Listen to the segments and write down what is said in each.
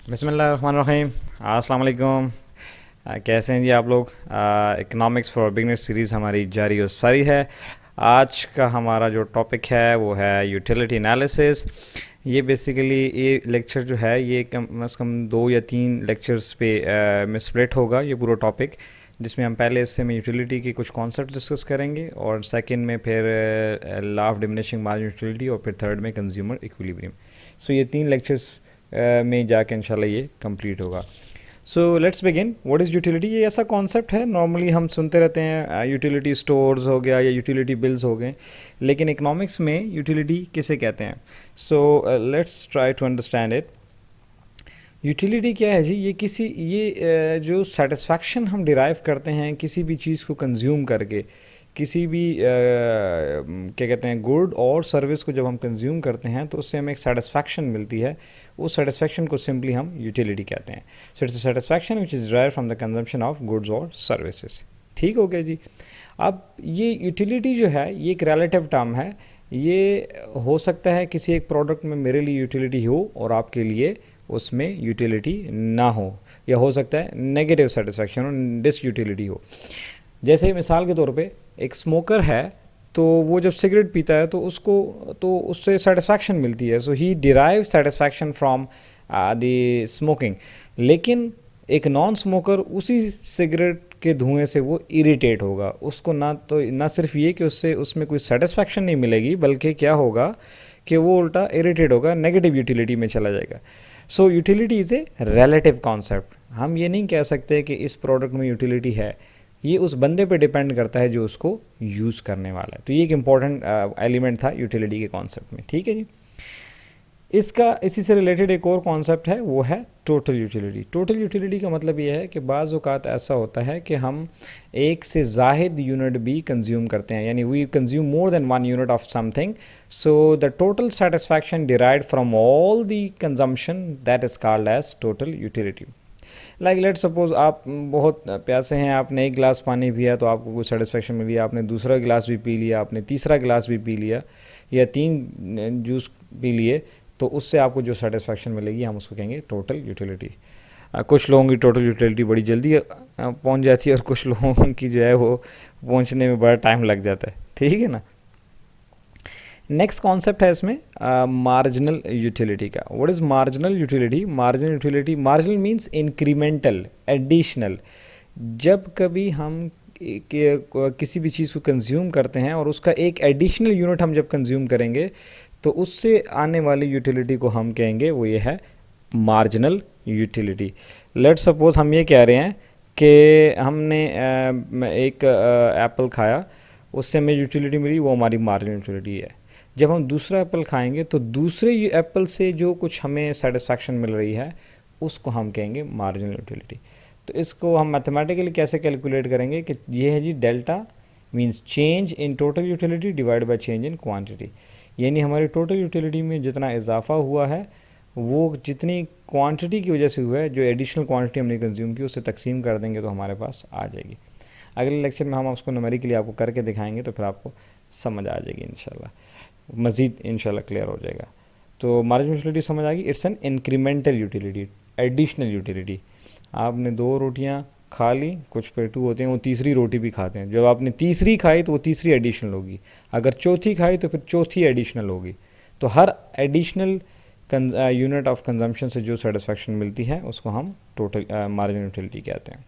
बिस्मिल्लाहिर्रहमानिर्रहीम। अस्सलाम वालेकुम। कैसे हैं जी आप लोग। इकोनॉमिक्स फॉर बिगनर्स सीरीज़ हमारी जारी और सारी है। आज का हमारा जो टॉपिक है वो है यूटिलिटी एनालिसिस। ये बेसिकली ये लेक्चर जो है ये कम से कम 2 या 3 लेक्चर्स पे में स्प्लिट होगा ये पूरा टॉपिक, जिसमें हम पहले इससे में यूटिलिटी के कुछ कॉन्सेप्ट डिस्कस करेंगे और सेकंड में फिर law of diminishing margin utility और फिर थर्ड में कंज्यूमर इक्विलिब्रियम। सो ये 3 लेक्चर्स में जाके इंशाल्लाह ये कंप्लीट होगा। So let's begin. What is utility? ये ऐसा कॉन्सेप्ट है, नॉर्मली हम सुनते रहते हैं यूटिलिटी स्टोर्स हो गया या यूटिलिटी बिल्स हो गए, लेकिन इकोनॉमिक्स में यूटिलिटी किसे कहते हैं? So let's try to understand it. Utility क्या है जी? ये जो सेटिस्फैक्शन हम डिराइव करते हैं किसी भी चीज़ को कंज्यूम करके, किसी भी क्या कहते हैं गुड और सर्विस को जब हम कंज्यूम करते हैं तो उससे हमें एक सेटिस्फैक्शन मिलती है। उस सेटिस्फैक्शन को सिंपली हम यूटिलिटी कहते हैं। So it's a satisfaction which is derived from the consumption of goods और सर्विसेज। ठीक हो गया जी। अब ये यूटिलिटी जो है ये एक रिलेटिव टर्म है। ये हो सकता है किसी एक प्रोडक्ट में मेरे लिए यूटिलिटी हो और आपके लिए उसमें यूटिलिटी ना हो, या हो सकता है नेगेटिव सेटिस्फैक्शन हो, डिस यूटिलिटी हो। जैसे मिसाल के तौर पे एक स्मोकर है, तो वो जब सिगरेट पीता है तो उससे सेटिस्फैक्शन मिलती है। So he derive satisfaction from the smoking. लेकिन एक नॉन स्मोकर उसी सिगरेट के धुएं से वो इरिटेट होगा। उसको ना सिर्फ ये कि उससे उसमें कोई सेटिस्फैक्शन नहीं मिलेगी, बल्कि क्या होगा कि वो उल्टा इरिटेट होगा, नेगेटिव यूटिलिटी में चला जाएगा। सो utility is a relative concept. हम ये नहीं कह सकते कि इस प्रोडक्ट में यूटिलिटी है, ये उस बंदे पे डिपेंड करता है जो उसको यूज़ करने वाला है। तो ये एक इम्पॉर्टेंट एलिमेंट था यूटिलिटी के कॉन्सेप्ट में। ठीक है जी। इसी से रिलेटेड एक और कॉन्सेप्ट है, वो है टोटल यूटिलिटी। टोटल यूटिलिटी का मतलब ये है कि बाज़ औक़ात ऐसा होता है कि हम एक से ज़ाहिद यूनिट भी कंज्यूम करते हैं, यानी we consume more than 1 unit of something. So the total satisfaction derived from all the consumption that is called as total utility. Like let suppose आप बहुत प्यासे हैं, आपने 1 गिलास पानी पिया तो आपको कुछ सेटिस्फेक्शन मिली, आपने दूसरा गिलास भी पी लिया, आपने तीसरा गिलास भी पी लिया, या 3 जूस पी लिए, तो उससे आपको जो सेटिस्फेक्शन मिलेगी हम उसको कहेंगे टोटल यूटिलिटी। कुछ लोगों की टोटल यूटिलिटी बड़ी जल्दी पहुंच जाती है और कुछ लोगों की जो है वो पहुंचने में बड़ा टाइम लग जाता है। ठीक है ना। नेक्स्ट कॉन्सेप्ट है इसमें मार्जिनल यूटिलिटी का। What is marginal utility? Marginal means incremental, additional. जब कभी हम किसी भी चीज़ को कंज्यूम करते हैं और उसका एक एडिशनल यूनिट हम जब कंज्यूम करेंगे तो उससे आने वाली यूटिलिटी को हम कहेंगे वो ये है मार्जिनल यूटिलिटी। लेट सपोज हम ये कह रहे हैं कि हमने एक एप्पल खाया, उससे हमें यूटिलिटी मिली, वो हमारी मार्जिनल यूटिलिटी है। जब हम दूसरा एप्पल खाएंगे तो दूसरे एप्पल से जो कुछ हमें सेटिस्फैक्शन मिल रही है उसको हम कहेंगे मार्जिनल यूटिलिटी। तो इसको हम मैथमेटिकली कैसे कैलकुलेट करेंगे कि ये है जी delta means change in total utility divide by change in quantity. यानी हमारी टोटल यूटिलिटी में जितना इजाफा हुआ है वो जितनी क्वांटिटी की वजह से हुआ है, जो एडिशनल क्वांटिटी हमने कंज्यूम की उससे तकसीम कर देंगे तो हमारे पास आ जाएगी। अगले लेक्चर में हम उसको न्यूमेरिकली आपको करके दिखाएंगे तो फिर आपको समझ आ जाएगी इंशाल्लाह, मज़ीद इंशाल्लाह क्लियर हो जाएगा। तो मार्जिनल यूटिलिटी समझ आ गई। It's an incremental utility, additional utility. आपने 2 रोटियां खा ली, कुछ पेटू होते हैं वो तीसरी रोटी भी खाते हैं, जब आपने तीसरी खाई तो वो तीसरी एडिशनल होगी, अगर चौथी खाई तो फिर चौथी एडिशनल होगी। तो हर एडिशनल यूनिट ऑफ कंजम्पशन से जो सेटिस्फैक्शन मिलती है उसको हम टोटल मार्जिनल यूटिलिटी कहते हैं।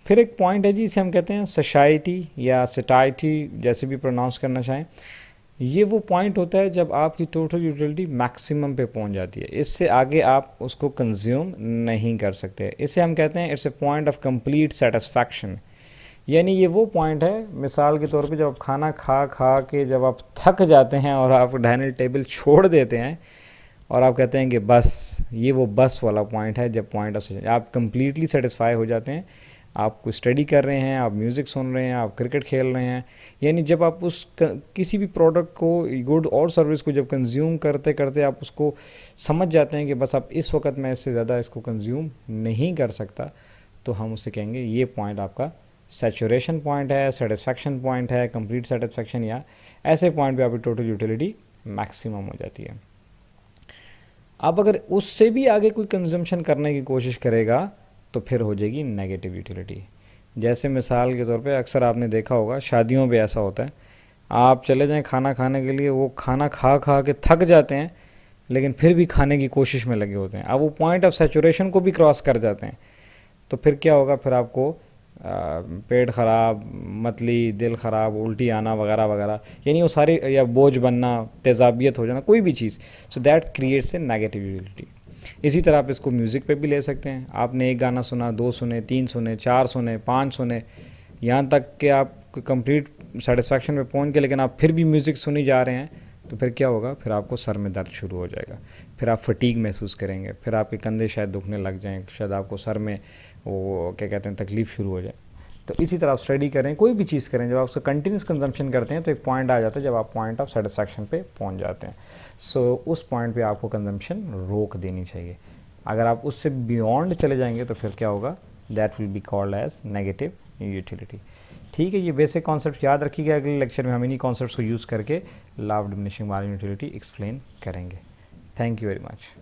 फिर एक पॉइंट है जी, इसे हम कहते हैं सोसाइटी या सटाइटी, जैसे भी प्रोनाउंस करना चाहें। ये वो पॉइंट होता है जब आपकी टोटल यूटिलिटी मैक्सिमम पे पहुंच जाती है, इससे आगे आप उसको कंज्यूम नहीं कर सकते। इसे हम कहते हैं it's a point of complete satisfaction. यानी ये वो पॉइंट है, मिसाल के तौर पे जब आप खाना खा खा के जब आप थक जाते हैं और आप डाइनिंग टेबल छोड़ देते हैं और आप कहते हैं कि बस, ये वो बस वाला पॉइंट है जब पॉइंट ऑफ आप कंप्लीटली सेटिस्फाई हो जाते हैं। आप कोई स्टडी कर रहे हैं, आप म्यूज़िक सुन रहे हैं, आप क्रिकेट खेल रहे हैं, यानी जब आप किसी भी प्रोडक्ट को, गुड और सर्विस को जब कंज्यूम करते करते आप उसको समझ जाते हैं कि बस आप इस वक्त मैं इससे ज़्यादा इसको कंज्यूम नहीं कर सकता, तो हम उसे कहेंगे ये पॉइंट आपका सैचुरेशन पॉइंट है, सेटिस्फैक्शन पॉइंट है, कंप्लीट सेटिस्फैक्शन, या ऐसे पॉइंट पे आपकी टोटल यूटिलिटी मैक्सिमम हो जाती है। अब अगर उससे भी आगे कोई कंजम्पशन करने की कोशिश करेगा तो फिर हो जाएगी नेगेटिव यूटिलिटी। जैसे मिसाल के तौर पे अक्सर आपने देखा होगा शादियों पे ऐसा होता है, आप चले जाएं खाना खाने के लिए, वो खाना खा खा के थक जाते हैं लेकिन फिर भी खाने की कोशिश में लगे होते हैं। अब वो पॉइंट ऑफ सैचुरेशन को भी क्रॉस कर जाते हैं तो फिर क्या होगा, फिर आपको पेट ख़राब, मतली, दिल ख़राब, उल्टी आना वगैरह वगैरह, यानी वो सारी, या बोझ बनना, तेज़ाबियत हो जाना, कोई भी चीज़। So that creates a negative utility. इसी तरह आप इसको म्यूज़िक पे भी ले सकते हैं। आपने एक गाना सुना, 2 सुने, 3 सुने, 4 सुने, 5 सुने, यहाँ तक कि आप कंप्लीट सेटिस्फैक्शन पे पहुँच गए, लेकिन आप फिर भी म्यूज़िक सुनी जा रहे हैं तो फिर क्या होगा, फिर आपको सर में दर्द शुरू हो जाएगा, फिर आप फटीग महसूस करेंगे, फिर आपके कंधे शायद दुखने लग जाएँ, शायद आपको सर में वो क्या कहते हैं तकलीफ़ शुरू हो जाए। तो इसी तरह आप स्टडी करें, कोई भी चीज़ करें, जब आप उसका कंटिन्यूस कंजम्पशन करते हैं तो एक पॉइंट आ जाता है जब आप पॉइंट ऑफ सेटिस्फैक्शन पे पहुंच जाते हैं। सो उस पॉइंट पे आपको कंजम्पशन रोक देनी चाहिए। अगर आप उससे बियॉन्ड चले जाएंगे तो फिर क्या होगा, that will be called as negative utility. ठीक है, ये बेसिक कॉन्सेप्ट याद रखिएगा। अगले लेक्चर में हम इन्हीं कॉन्सेप्ट्स को यूज़ करके law of diminishing value utility explain करेंगे। Thank you very much.